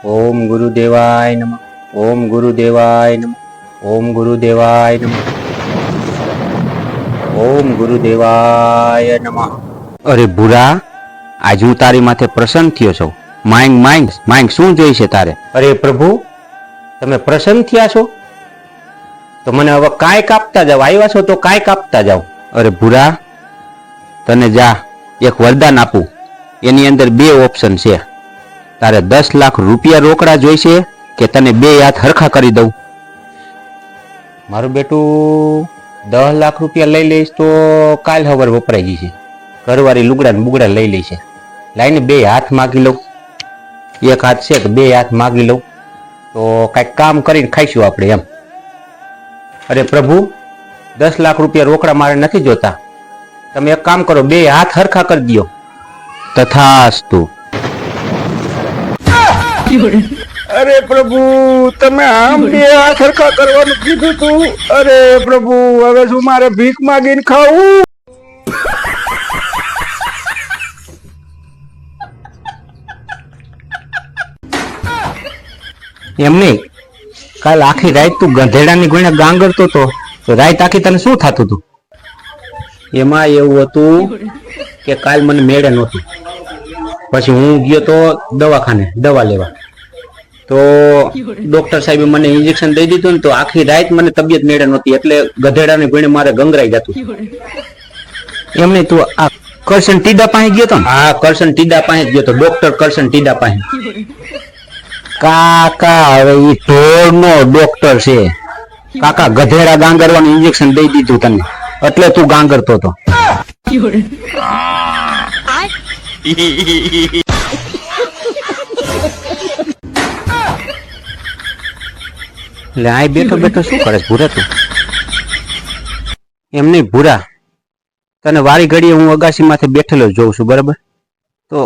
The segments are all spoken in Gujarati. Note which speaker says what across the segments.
Speaker 1: ઓમ ગુરુદેવાય નમઃ. ઓમ ગુરુદેવાય નમઃ. ઓમ ગુરુદેવાય નમઃ. ઓમ ગુરુદેવાય નમઃ. અરે ભૂરા, આજ હું તારી માથે પ્રસન્ન થયો છું. માંગ માંગ માંગ, શું જોઈશે તારે? અરે પ્રભુ, તમે પ્રસન્ન થયા છો તો મને હવે કાંઈ કાપતા જાવ. આવ્યા છો તો કાંઈ કાપતા જાવ. અરે ભૂરા, તને જા એક વરદાન આપું. એની અંદર બે ઓપ્શન છે. તારે 10 લાખ રૂપિયા રોકડા જોઈશે કે તને બે હાથ હરખા કરી દઉં? મારું બેટું 10 લાખ રૂપિયા લઈ લઈશ તો કાલ હવાર વપરાઈ જશે. ઘરવાળી લુગડા ને બુગડા લઈ લઈશે. લાઈને બે હાથ માગી લઉં. એક હાથ છે તો બે હાથ માગી લઉં તો કાંઈક કામ કરીને ખાઈશું આપણે એમ. અરે પ્રભુ, 10 લાખ રૂપિયા રોકડા મારે નથી જોતા. તમે એક કામ કરો, બે હાથ હરખા કરી દો. તથાસ્તુ.
Speaker 2: અરે પ્રભુ, તમે આમ બે હાથ હરખા કરવાનું કીધું તું. અરે પ્રભુ, હવે શું મારે ભીખ માગીને ખાવું?
Speaker 1: એમ નહીં, કાલ આખી રાત તું ગધેડાની ગુણે ગાંગરતો તો રાત આખી તને શું થતું હતું? એમાં એવું હતું કે કાલ મને મેળે નહોતું. પછી હું ગયો તો દવાખાને દવા લેવા, તો ડોક્ટર સાહેબે મને ઇન્જેક્શન દઈ દીધું ને તો આખી રાત મને તબિયત મેળે નહોતી, એટલે ગધેડાની ગુણે મારે ગંગરાઈ જતું. એમ નહીં, તું આ કરશન ટીડા પાસે ગયો તો? હા, કરશન ટીડા પાસે ગયો તો, ડોક્ટર કરશન ટીડા પાસે. કાકા, હવે ઈ ઢોરનો ડોક્ટર છે. કાકા, ગધેડા ગાંગરવાનું ઇન્જેક્શન દઈ દીધું તને, એટલે તું ગાંગરતો હતો. એટલે આ બેઠો બેઠો શું કરે ભૂરા તું? એમ નહીં ભૂરા, તને વારી ઘડીએ હું અગાસી માથે બેઠેલો જોઉં છું, બરાબર? તો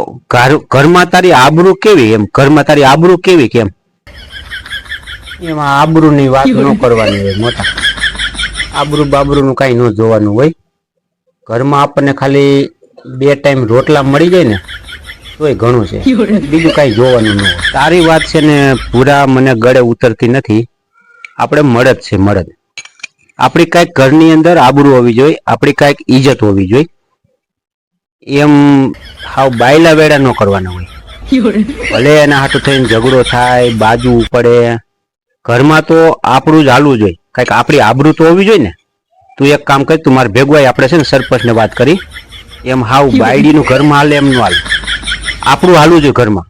Speaker 1: ઘરમાં તારી આબરૂ કેવી? એમ ઘરમાં તારી આબરૂ કેવી? કેમ એમાં આબરૂ ની વાત ન કરવાની હોય મોટા. આબરૂ બાબરૂ નું કઈ ન જોવાનું હોય. ઘરમાં આપણને ખાલી 2 ટાઈમ રોટલા મળી જાય ને તોય ઘણું છે, બીજું કઈ જોવાનું ન હોય. તારી વાત છે ને પૂરા મને ગળે ઉતરતી નથી. આપણે મળદ છે, મળદ. આપણી કઈક ઘરની અંદર આબરૂ હોવી જોઈએ, આપણી કઈક ઈજ્જત હોવી જોઈએ. એમ હાવ બાયલા વેડા ન કરવાના હોય. ભલે એના હાટું થઈને ઝઘડો થાય, બાજુ પડે, ઘરમાં તો આપણું જ હાલવું જોઈએ. કઈક આપણી આબરૂ તો હોવી જોઈએ ને. તું એક કામ કર, તું મારે ભેગું આપણે છે ને સરપંચ ને વાત કરી, એમ હાવ બાયડી નું ઘરમાં હાલે એમ નું હાલે. આપણું હાલવું જોઈએ ઘરમાં.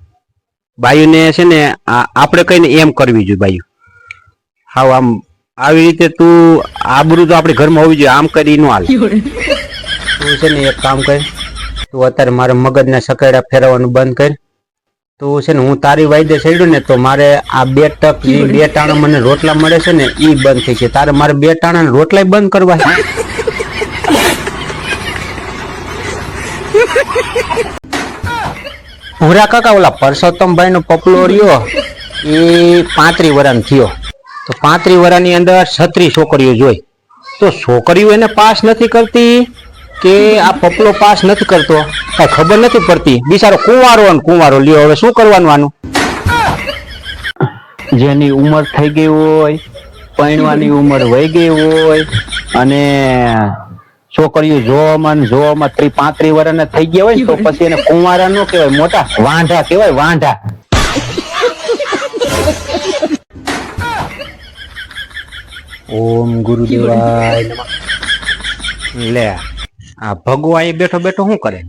Speaker 1: બાયુને છે ને આપણે કહીને એમ કરવી જોઈએ બાયુ. હાવ આમ આવી રીતે તું આબરૂ તો આપણે ઘરમાં હોવી જોઈએ, આમ કરી ન હાલે. તું છે ને એક કામ કર, તું અત્યારે મારે મગજના સકેડા ફેરવવાનું બંધ કર. તું છે ને હું તારી વાયદે ચડ્યું ને તો મારે આ 2 ટક 2 ટાણા મને રોટલા મળે છે ને ઈ બંધ થઈ છે. તારે મારે 2 ટાણા રોટલા બંધ કરવા. ભૂરા કાકા, ઓલા પરસોત્તમભાઈ નો પપલો રહ્યો એ 35 વર્ષનો થયો, તો 35 વર્ષની અંદર 36 છોકરીઓ જોઈ. તો છોકરીઓ એને પાસ નથી કરતી કે આ પપલો પાસ નથી કરતો, કઈ ખબર નથી પડતી. બિચારો કુંવારો ને કુંવારો લ્યો, હવે શું કરવાનું આનું? જેની ઉંમર થઈ ગઈ હોય, પરણવાની ઉંમર વહી ગઈ હોય, અને છોકરીઓ જોવામાં 35 વર્ષના થઈ ગયા હોય ને તો પછી એને કુંવારા ન કહેવાય, મોટા વાંઢા કહેવાય, વાંઢા. ઓમ ગુરુદેવાય નમઃ. લે, આ ભગવા એ બેઠો બેઠો શું કરે?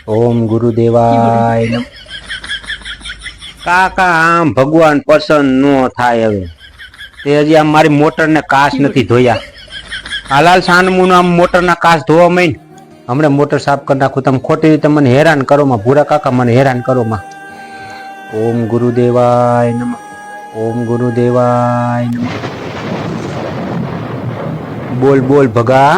Speaker 1: ઓમ ગુરુદેવાય નમઃ. કાકા, આમ ભગવાન પસંદ ન થાય. હવે તે હજી આમ મારી મોટર ને કાચ નથી ધોયા. હાલાલ સાનમું આમ મોટર ના કાચ ધોવા માંડ. હમણાં મોટર સાફ કરી નાખું. તમે ખોટી રીતે મને હેરાન કરો માં ભૂરા કાકા, મને હેરાન કરો માં. ઓમ ગુરુદેવાય નમઃ. ઓમ ગુરુદેવાય નમઃ. બોલ બોલ ભગા,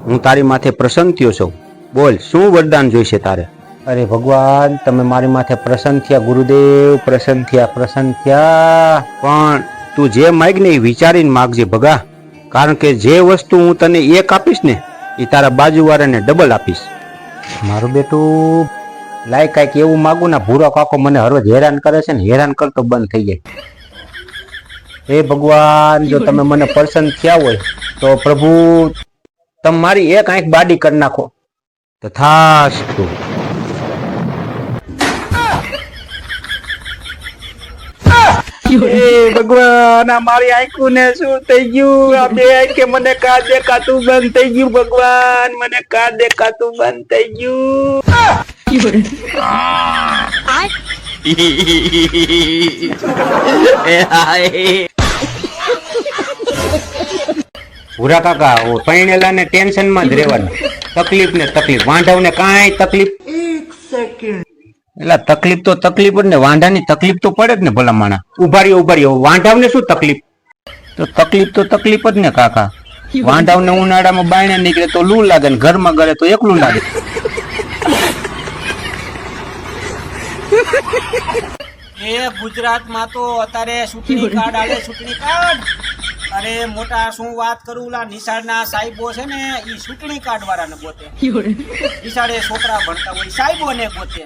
Speaker 1: હું તારી માથે પ્રસન્ન થયો છું. બોલ, શું વરદાન જોઈશે તારે? અરે ભગવાન, તમે મારી માથે પ્રસન્ન થયા. ગુરુદેવ પ્રસન્ન થયા, પ્રસન્ન થયા. પણ તું જે માગ ને એ વિચારીને માગજે ભગા, કારણ કે જે વસ્તુ હું તને 1 આપીશ ને એ તારા બાજુવાળાને ડબલ આપીશ. મારું બેટું લાય કાંઈક એવું માગું ને ભૂરો કાકો મને હરરોજ હેરાન કરે છે ને હેરાન કરતો બંધ થઈ જાય. હે ભગવાન, જો તમે મને પસંદ થયા હોય તો પ્રભુ તમે મારી એક આંખ બાડી કરી નાખો. તથાસ્તુ.
Speaker 2: એ ભગવાન, આ મારી આંખું ને શું થઈ ગયું? આ બે આંખે મને કા દેખાતું બંધ થઈ ગયું? ભગવાન, મને કા દેખાતું બંધ થઈ ગયું?
Speaker 1: ભૂરા કાકા પૈણેલા ને ટેન્શન માં જ રહેવાનું. તકલીફ ને તકલીફ, વાંઢાવ ને કાંઈ તકલીફ. એટલે તકલીફ તો તકલીફ જ ને, વાંઢાની તકલીફ તો પડે જ ને. ભલા માણા ઉભા રહ્યો. વાંઢાવ ને શું તકલીફ? તો તકલીફ તો તકલીફ જ ને કાકા. વાંઢાવ ને ઉનાળામાં બાયણે નીકળે તો લૂ લાગે ને ઘરમાં ગળે તો એકલું લાગે.
Speaker 3: એ ગુજરાતમાં તો અત્યારે ચૂંટણી કાર્ડ આલે, ચૂંટણી કાર્ડ. અરે મોટા શું વાત કરું, ઓલા નિશાળના સાહેબો છે ને એ ચૂંટણી કાર્ડ વાળાને ગોતે. નિશાળે છોકરા ભણતા હોય સાહેબો ને ગોતે.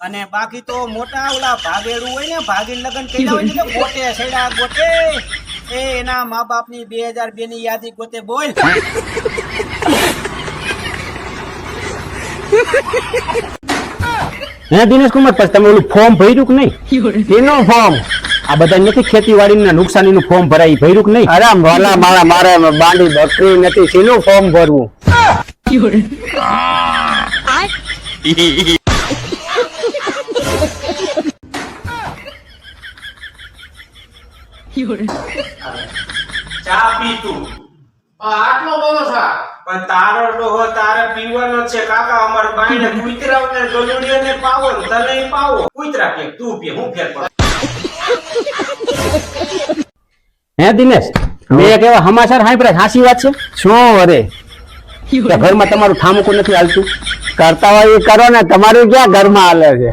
Speaker 3: અને બાકી તો મોટા ઓલા ભાગેડું હોય ને, ભાગીન લગ્ન કર્યા હોય ને તો ગોતે, છેડા ગોતે. એ એના મા બાપની 2002 ની યાદી ગોતે. બોલ.
Speaker 1: હે દિનેશ કુમાર, પછી તમે ઓલું ફોર્મ ભર્યું કે નહીં? એનું ફોર્મ આ બધા નથી ખેતીવાડીના નુકસાનીનું ફોર્મ ભરાય, ભર્યું કે નહીં?
Speaker 2: અરે ભલા મારે બાંડી બકરી નથી, શીનું ફોર્મ ભરવું?
Speaker 3: ચા પી તું.
Speaker 4: આટલો બધો છે
Speaker 3: પણ તારો ડોહો તારે પીવાનો જ છે કાકા. અમાર બાઈને કુતરાઓને ગલુડિયાને પાવો ને તને પાવો. કુતરા કે તું પી, હું ફેર પડે?
Speaker 1: હે દિનેશ, મેં એક એવા સમાચાર સાંભળ્યા, હાચી વાત છે?
Speaker 2: શું અરે
Speaker 1: કે ઘરમાં તમારું ઠામકું નથી હાલતું?
Speaker 2: કરતા હોય એ કરો ને, તમારું ક્યાં ઘરમાં હાલે છે?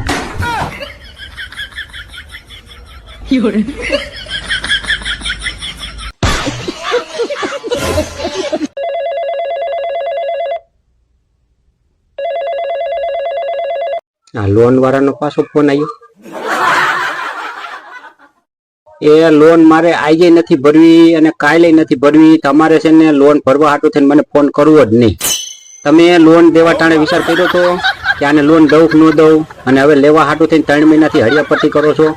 Speaker 1: આ લોન વાળાનો પાછો ફોન આવ્યો. એ લોન મારે આજે નથી ભરવી અને કાલે નથી ભરવી. તમારે છે ને લોન ભરવા હાટું થઈને મને ફોન કરવો જ નહીં. તમે લોન દેવા ટાણે વિચાર કર્યો તો કે આને લોન દઉં કે ન દઉં, અને હવે લેવા હાટું થઈને 3 મહિનાથી હરિયાપટ્ટી કરો છો.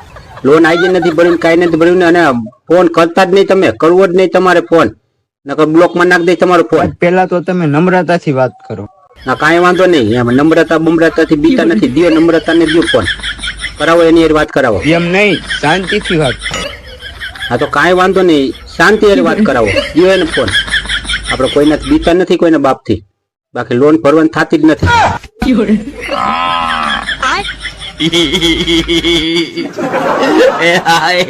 Speaker 1: લોન આજે નથી ભર્યું, કાંઈ નથી ભર્યું ને, અને ફોન કરતા જ નહીં. તમે કરવો જ નહીં તમારે ફોન, નકર બ્લોકમાં નાખ દઈ તમારો ફોન.
Speaker 2: પેલા તો તમે નમ્રતાથી વાત કરો.
Speaker 1: ના કાંઈ વાંધો નહીં, એમ નમ્રતા બમરતાથી બીતા નથી. દિયો નમ્રતા ને દિયો ફોન કરાવો, એની હારે વાત કરાવો.
Speaker 2: એમ નહીં, શાંતિથી વાત કરો.
Speaker 1: હા તો કાંઈ વાંધો નહીં, શાંતિ હારે વાત કરાવો. દિયો એને ફોન. આપણે કોઈનાથી બીતા નથી, કોઈના બાપથી. બાકી લોન ભરવાની થતી જ નથી.
Speaker 3: એ હાય